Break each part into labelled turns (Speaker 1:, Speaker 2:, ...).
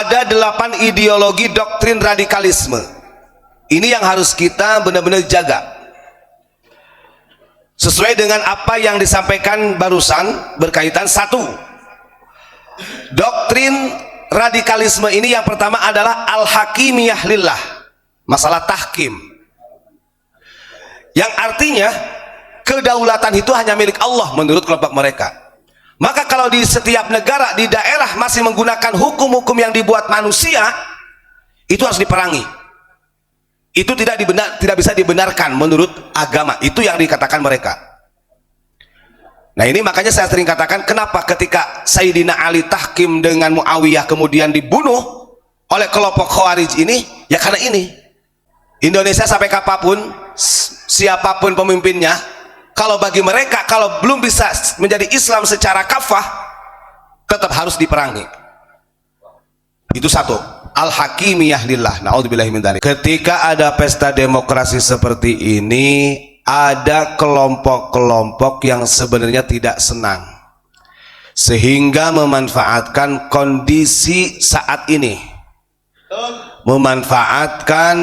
Speaker 1: ada 8 ideologi doktrin radikalisme. Ini yang harus kita benar-benar jaga. Sesuai dengan apa yang disampaikan barusan berkaitan. 1, doktrin radikalisme ini yang pertama adalah al-hakimiyah lillah, masalah tahkim, yang artinya kedaulatan itu hanya milik Allah menurut kelompok mereka. Maka kalau di setiap negara, di daerah masih menggunakan hukum-hukum yang dibuat manusia, itu harus diperangi. Itu tidak bisa dibenarkan menurut agama. Itu yang dikatakan mereka. Nah ini makanya saya sering katakan, kenapa ketika Sayyidina Ali tahkim dengan Muawiyah kemudian dibunuh oleh kelompok Khawarij ini, ya karena ini. Indonesia sampai kapanpun, siapapun pemimpinnya, kalau bagi mereka, kalau belum bisa menjadi Islam secara kafah, tetap harus diperangi. Itu 1, al-hakimiyah lillah, na'udzubillahi min dzalik. Ketika ada pesta demokrasi seperti ini, ada kelompok-kelompok yang sebenarnya tidak senang, sehingga memanfaatkan kondisi saat ini, memanfaatkan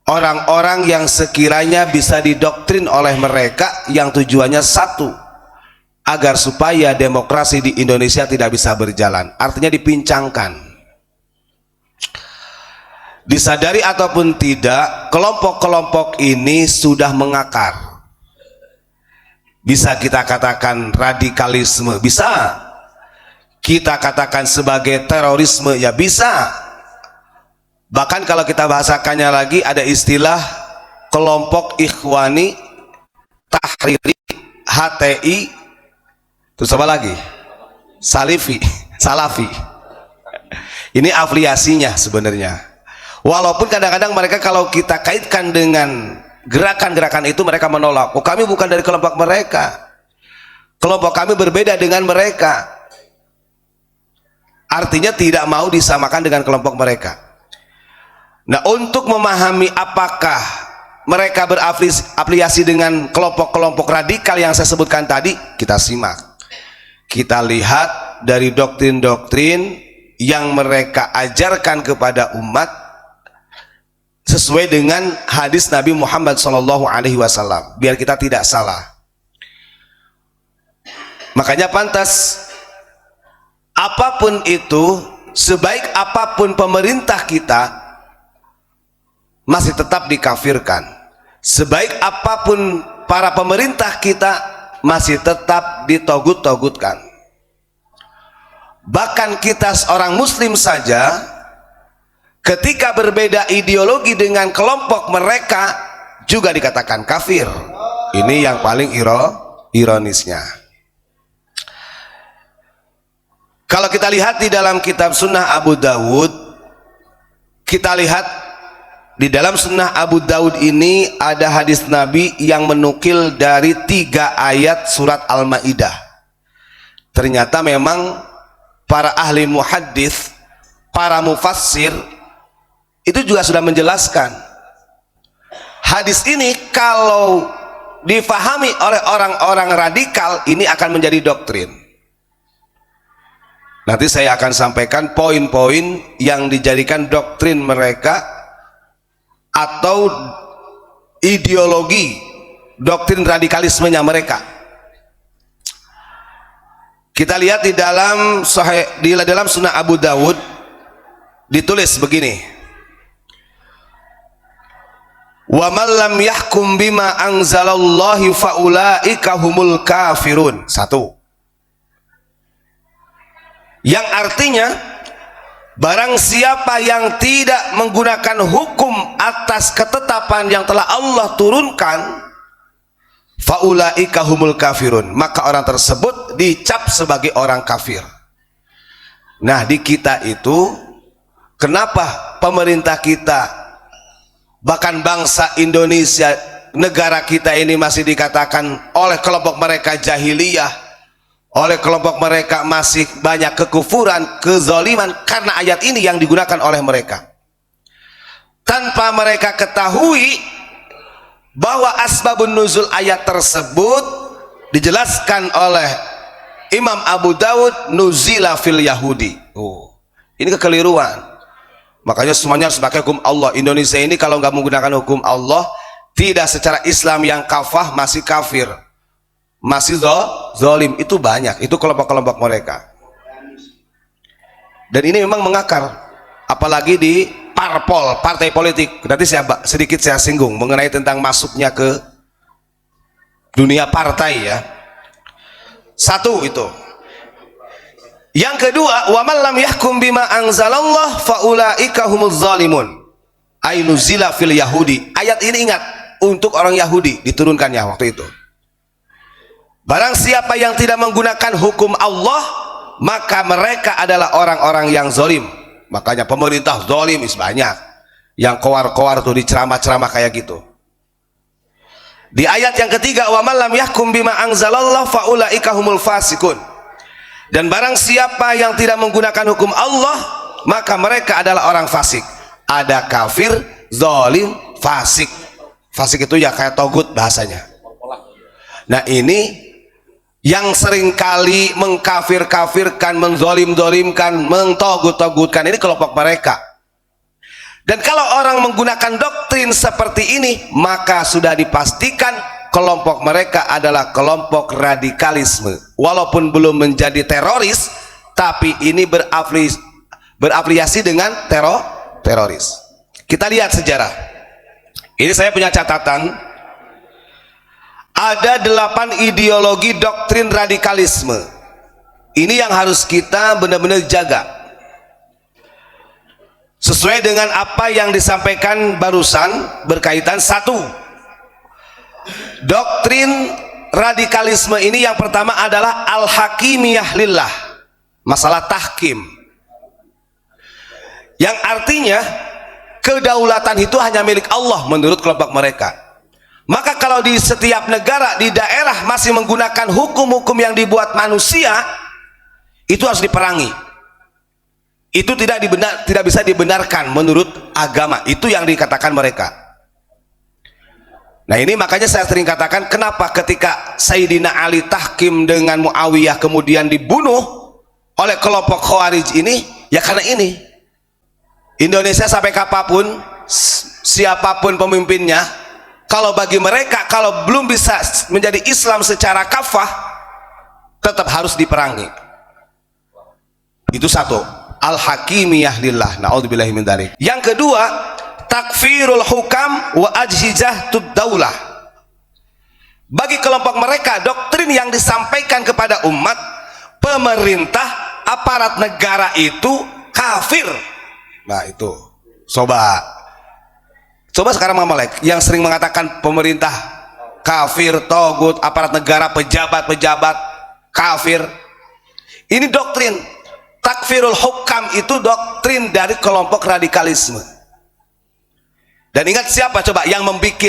Speaker 1: orang-orang yang sekiranya bisa didoktrin oleh mereka, yang tujuannya 1, agar supaya demokrasi di Indonesia tidak bisa berjalan, artinya dipincangkan. Disadari ataupun tidak, kelompok-kelompok ini sudah mengakar. Bisa kita katakan radikalisme, bisa kita katakan sebagai terorisme, ya bisa. Bahkan kalau kita bahasakannya lagi, ada istilah kelompok Ikhwani, Tahriri, HTI, terus apa lagi? Salafi. Ini afiliasinya sebenarnya. Walaupun kadang-kadang mereka kalau kita kaitkan dengan gerakan-gerakan itu, mereka menolak. Oh, kami bukan dari kelompok mereka. Kelompok kami berbeda dengan mereka. Artinya tidak mau disamakan dengan kelompok mereka. Nah, untuk memahami apakah mereka berafiliasi dengan kelompok-kelompok radikal yang saya sebutkan tadi, kita simak. Kita lihat dari doktrin-doktrin yang mereka ajarkan kepada umat, sesuai dengan hadis Nabi Muhammad SAW, biar kita tidak salah. Makanya pantas, apapun itu, sebaik apapun pemerintah kita, masih tetap dikafirkan. Sebaik apapun para pemerintah kita, masih tetap ditogut-togutkan. Bahkan kita seorang muslim saja, ketika berbeda ideologi dengan kelompok mereka, juga dikatakan kafir. Ini yang paling ironisnya. Kalau kita lihat di dalam kitab Sunnah Abu Dawud, kita lihat di dalam Sunnah Abu Dawud ini ada hadis Nabi yang menukil dari 3 ayat surat Al-Maidah. Ternyata memang para ahli muhaddits, para mufassir, itu juga sudah menjelaskan hadis ini kalau difahami oleh orang-orang radikal, ini akan menjadi doktrin. Nanti saya akan sampaikan poin-poin yang dijadikan doktrin mereka atau ideologi doktrin radikalismenya mereka. Kita lihat di dalam Sunnah Abu Dawud ditulis begini: wa man lam yahkum bima anzalallahu faulaika humul kafirun. 1, yang artinya barang siapa yang tidak menggunakan hukum atas ketetapan yang telah Allah turunkan, faulaika humul kafirun, maka orang tersebut dicap sebagai orang kafir. Nah, di kita itu kenapa pemerintah kita, bahkan bangsa Indonesia, negara kita ini masih dikatakan oleh kelompok mereka jahiliyah, oleh kelompok mereka masih banyak kekufuran, kezaliman, karena ayat ini yang digunakan oleh mereka, tanpa mereka ketahui bahwa asbabun nuzul ayat tersebut dijelaskan oleh Imam Abu Dawud, nuzila fil Yahudi. Ini kekeliruan. Makanya semuanya harus pakai hukum Allah. Indonesia ini kalau nggak menggunakan hukum Allah, tidak secara Islam yang kafah masih kafir, masih zalim, itu banyak, itu kelompok-kelompok mereka. Dan ini memang mengakar, apalagi di parpol, partai politik. Nanti sedikit saya singgung mengenai tentang masuknya ke dunia partai ya. Satu itu. Yang kedua, wa man lam yahkum bima anzalallah faulaika humuz zalimun. Ainuzila fil Yahudi. Ayat ini ingat, untuk orang Yahudi diturunkannya waktu itu. Barang siapa yang tidak menggunakan hukum Allah, maka mereka adalah orang-orang yang zalim. Makanya pemerintah zalim banyak. Yang kowar-kowar tuh di ceramah-ceramah kayak gitu. Di ayat yang ketiga, wa man lam yahkum bima anzalallah faulaika humul fasikun. Dan barang siapa yang tidak menggunakan hukum Allah, maka mereka adalah orang fasik. Ada kafir, zalim, fasik. Fasik itu ya kayak togut bahasanya. Nah ini yang seringkali mengkafir-kafirkan, menzolim-zolimkan, mentogut-togutkan, ini kelompok mereka. Dan kalau orang menggunakan doktrin seperti ini, maka sudah dipastikan kelompok mereka adalah kelompok radikalisme. Walaupun belum menjadi teroris, tapi ini berafiliasi dengan teroris. Kita lihat sejarah. Ini saya punya catatan. Ada 8 ideologi doktrin radikalisme. Ini yang harus kita benar-benar jaga. Sesuai dengan apa yang disampaikan barusan berkaitan. Satu, doktrin radikalisme ini yang pertama adalah al-hakimiyah lillah, masalah tahkim, yang artinya kedaulatan itu hanya milik Allah menurut kelompok mereka. Maka kalau di setiap negara, di daerah masih menggunakan hukum-hukum yang dibuat manusia, itu harus diperangi. Itu tidak bisa dibenarkan menurut agama. Itu yang dikatakan mereka. Nah ini makanya saya sering katakan, kenapa ketika Sayyidina Ali tahkim dengan Muawiyah kemudian dibunuh oleh kelompok Khawarij ini, ya karena ini. Indonesia sampai kapanpun, siapapun pemimpinnya, kalau bagi mereka, kalau belum bisa menjadi Islam secara kafah, tetap harus diperangi. Itu satu, al-hakimiyah lillah, na'udzubillahi min dzalik. Yang kedua, takfirul hukam wa ajhizatud daulah. Bagi kelompok mereka, doktrin yang disampaikan kepada umat, pemerintah, aparat negara itu kafir. Nah itu, coba sekarang Mamalek yang sering mengatakan pemerintah kafir, togut, aparat negara, pejabat-pejabat kafir. Ini doktrin takfirul hukam, itu doktrin dari kelompok radikalisme. Dan ingat siapa coba yang membuat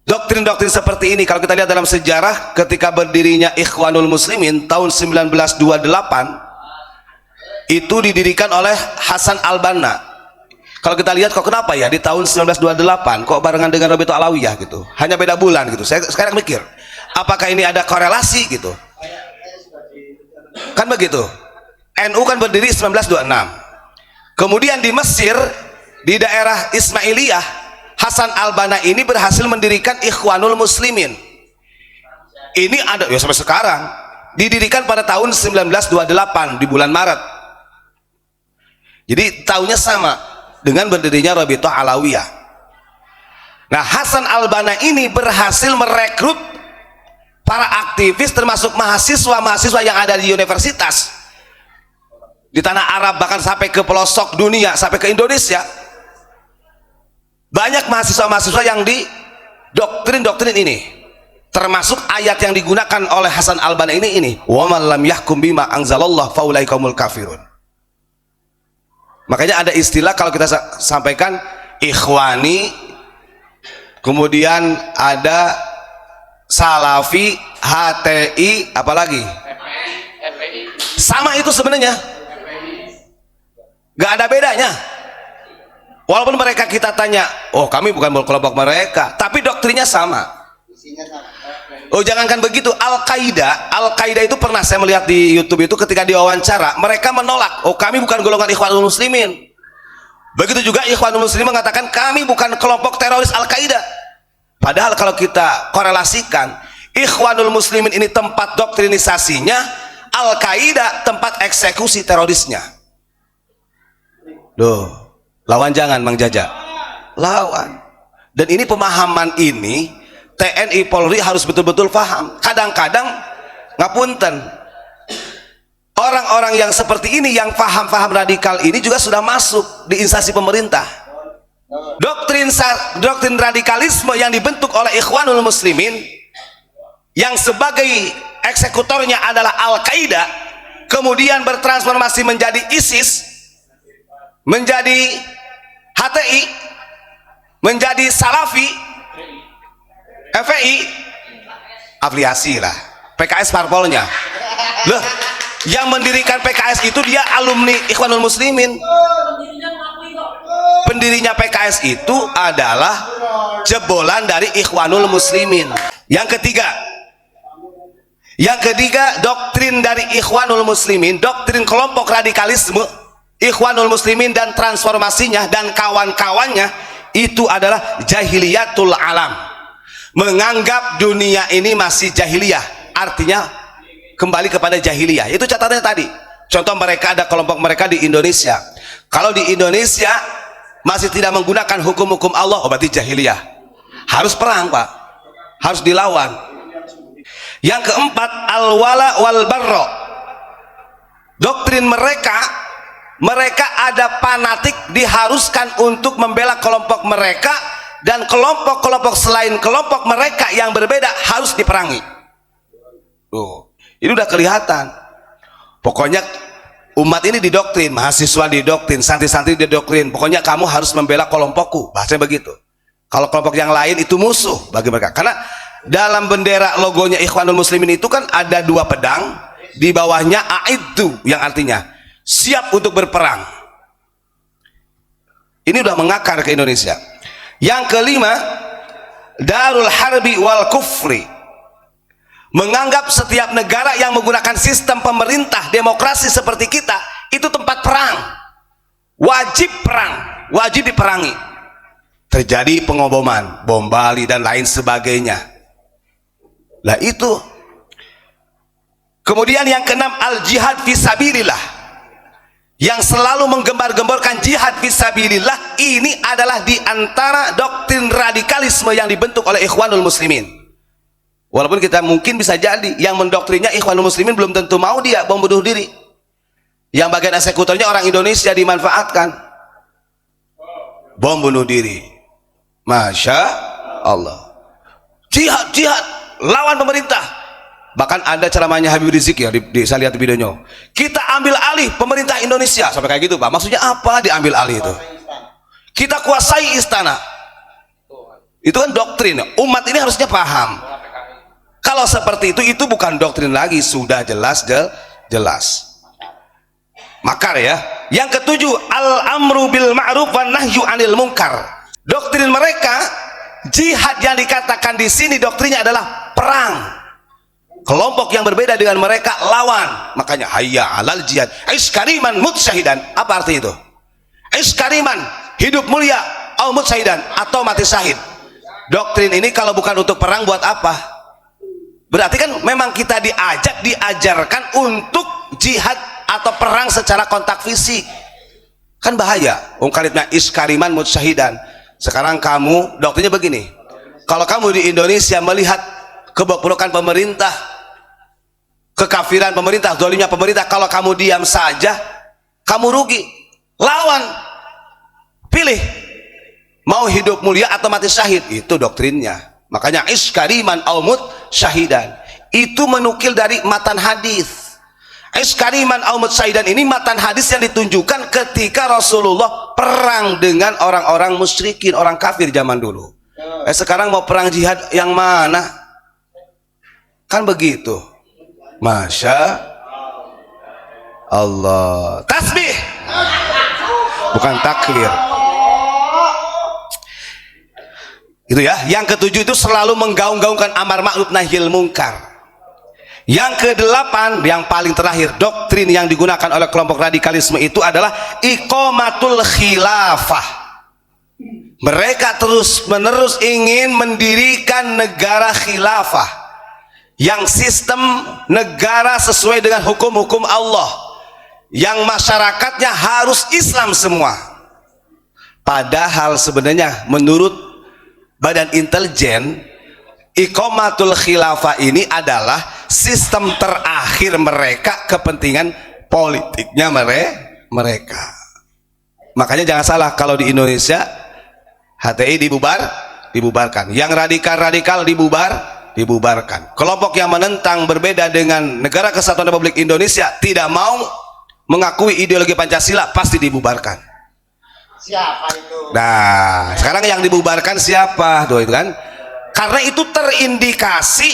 Speaker 1: doktrin-doktrin seperti ini? Kalau kita lihat dalam sejarah, ketika berdirinya Ikhwanul Muslimin tahun 1928, itu didirikan oleh Hasan al-Banna. Kalau kita lihat kok kenapa ya di tahun 1928 kok barengan dengan Rabi'ah Alawiyah gitu, hanya beda bulan gitu. Saya sekarang mikir, apakah ini ada korelasi gitu? Kan begitu. NU kan berdiri 1926. Kemudian di Mesir, di daerah Ismailiyah, Hasan al-Banna ini berhasil mendirikan Ikhwanul Muslimin. Ini ada ya sampai sekarang, didirikan pada tahun 1928 di bulan Maret. Jadi tahunnya sama dengan berdirinya Rabi'ah Alawiyah. Nah, Hasan al-Banna ini berhasil merekrut para aktivis, termasuk mahasiswa-mahasiswa yang ada di universitas di tanah Arab, bahkan sampai ke pelosok dunia, sampai ke Indonesia. Banyak mahasiswa-mahasiswa yang di doktrin-doktrin ini, termasuk ayat yang digunakan oleh Hasan al-Banna ini, wa man lam yahkum bima anzalallah faulaika humul kafirun. Makanya ada istilah kalau kita sampaikan ikhwani, kemudian ada salafi, HTI, apalagi sama, itu sebenarnya gak ada bedanya. Walaupun mereka kita tanya, oh kami bukan kelompok mereka, tapi doktrinnya sama. Oh, jangankan begitu, Al-Qaeda itu pernah saya melihat di YouTube itu ketika diwawancara, mereka menolak, oh kami bukan golongan Ikhwanul Muslimin. Begitu juga Ikhwanul Muslimin mengatakan kami bukan kelompok teroris Al-Qaeda. Padahal kalau kita korelasikan, Ikhwanul Muslimin ini tempat doktrinisasinya, Al-Qaeda tempat eksekusi terorisnya. Loh, lawan jangan Mang Jaja. Lawan. Dan ini pemahaman ini TNI Polri harus betul-betul paham. Kadang-kadang ngapunten, orang-orang yang seperti ini yang paham-paham radikal ini juga sudah masuk di instansi pemerintah. Doktrin radikalisme yang dibentuk oleh Ikhwanul Muslimin yang sebagai eksekutornya adalah Al-Qaeda, kemudian bertransformasi menjadi ISIS, menjadi HTI, menjadi Salafi, FPI, afiliasi lah, PKS parpolnya. Loh, yang mendirikan PKS itu dia alumni Ikhwanul Muslimin. Pendirinya PKS itu adalah jebolan dari Ikhwanul Muslimin. Yang ketiga, doktrin dari Ikhwanul Muslimin, doktrin kelompok radikalisme Ikhwanul Muslimin dan transformasinya dan kawan-kawannya itu adalah jahiliyatul alam. Menganggap dunia ini masih jahiliyah, artinya kembali kepada jahiliyah. Itu catatannya tadi. Contoh, mereka ada kelompok mereka di Indonesia. Kalau di Indonesia masih tidak menggunakan hukum-hukum Allah, oh berarti jahiliyah. Harus perang, Pak. Harus dilawan. Yang keempat, al-wala wal barro. Doktrin mereka ada fanatik, diharuskan untuk membela kelompok mereka, dan kelompok-kelompok selain kelompok mereka yang berbeda harus diperangi. Ini udah kelihatan. Pokoknya umat ini didoktrin, mahasiswa didoktrin, santri-santri didoktrin, pokoknya kamu harus membela kelompokku, bahasanya begitu. Kalau kelompok yang lain itu musuh bagi mereka. Karena dalam bendera logonya Ikhwanul Muslimin itu kan ada 2 pedang, di bawahnya Aiddu, yang artinya siap untuk berperang. Ini udah mengakar ke Indonesia. Yang kelima, darul harbi wal kufri. Menganggap setiap negara yang menggunakan sistem pemerintah demokrasi seperti kita itu tempat perang. Wajib perang, wajib diperangi. Terjadi pengoboman, bom Bali dan lain sebagainya. Lah itu. Kemudian yang keenam, al jihad fisabilillah. Yang selalu menggembar-gemborkan jihad fisabilillah, ini adalah di antara doktrin radikalisme yang dibentuk oleh Ikhwanul Muslimin. Walaupun kita mungkin bisa jadi yang mendoktrinnya Ikhwanul Muslimin belum tentu mau dia bom bunuh diri. Yang bagian eksekutornya orang Indonesia dimanfaatkan. Bom bunuh diri. Masya Allah. Jihad, lawan pemerintah. Bahkan ada ceramahnya Habib Rizik ya, saya lihat videonya. Kita ambil alih pemerintah Indonesia, sampai kayak gitu, Pak. Maksudnya apa diambil alih itu? Kita kuasai istana. Itu kan doktrin. Umat ini harusnya paham. Kalau seperti itu bukan doktrin lagi, sudah jelas. Makar ya. Yang ketujuh, al-amru bil ma'ruf wan nahyu 'anil munkar. Doktrin mereka, jihad yang dikatakan di sini doktrinnya adalah perang. Kelompok yang berbeda dengan mereka lawan. Makanya hayya 'alal jihad, iskariman mutsyahidan. Apa artinya itu? Iskariman, hidup mulia, au mutsyahidan, atau mati syahid. Doktrin ini kalau bukan untuk perang buat apa? Berarti kan memang kita diajarkan untuk jihad atau perang secara kontak fisik. Kan bahaya. Kalimatnya iskariman mutsyahidan. Sekarang kamu doktrinnya begini. Kalau kamu di Indonesia melihat kebobrokan pemerintah, kekafiran pemerintah, zalimnya pemerintah, kalau kamu diam saja, kamu rugi. Lawan, pilih mau hidup mulia atau mati syahid. Itu doktrinnya. Makanya iskariman aumut syahidan, itu menukil dari matan hadis. Iskariman aumut syahidan ini matan hadis yang ditunjukkan ketika Rasulullah perang dengan orang-orang musyrikin, orang kafir zaman dulu. Sekarang mau perang jihad yang mana? Kan begitu. Masya Allah. Tasbih, bukan takbir. Itu ya. Yang ketujuh itu selalu menggaung-gaungkan amar ma'ruf nahil mungkar. Yang kedelapan, yang paling terakhir, doktrin yang digunakan oleh kelompok radikalisme itu adalah iqamatul khilafah. Mereka terus menerus ingin mendirikan negara khilafah yang sistem negara sesuai dengan hukum-hukum Allah, yang masyarakatnya harus Islam semua. Padahal sebenarnya menurut Badan Intelijen, iqamatul khilafah ini adalah sistem terakhir mereka, kepentingan politiknya mereka. Makanya jangan salah, kalau di Indonesia HTI dibubarkan, yang radikal dibubarkan. Kelompok yang menentang berbeda dengan Negara Kesatuan Republik Indonesia, tidak mau mengakui ideologi Pancasila, pasti dibubarkan.
Speaker 2: Siapa itu?
Speaker 1: Nah, sekarang yang dibubarkan siapa? Itu kan? Karena itu terindikasi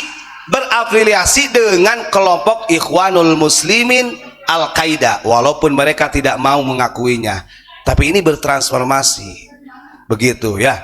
Speaker 1: berafiliasi dengan kelompok Ikhwanul Muslimin Al-Qaeda, walaupun mereka tidak mau mengakuinya. Tapi ini bertransformasi. Begitu ya.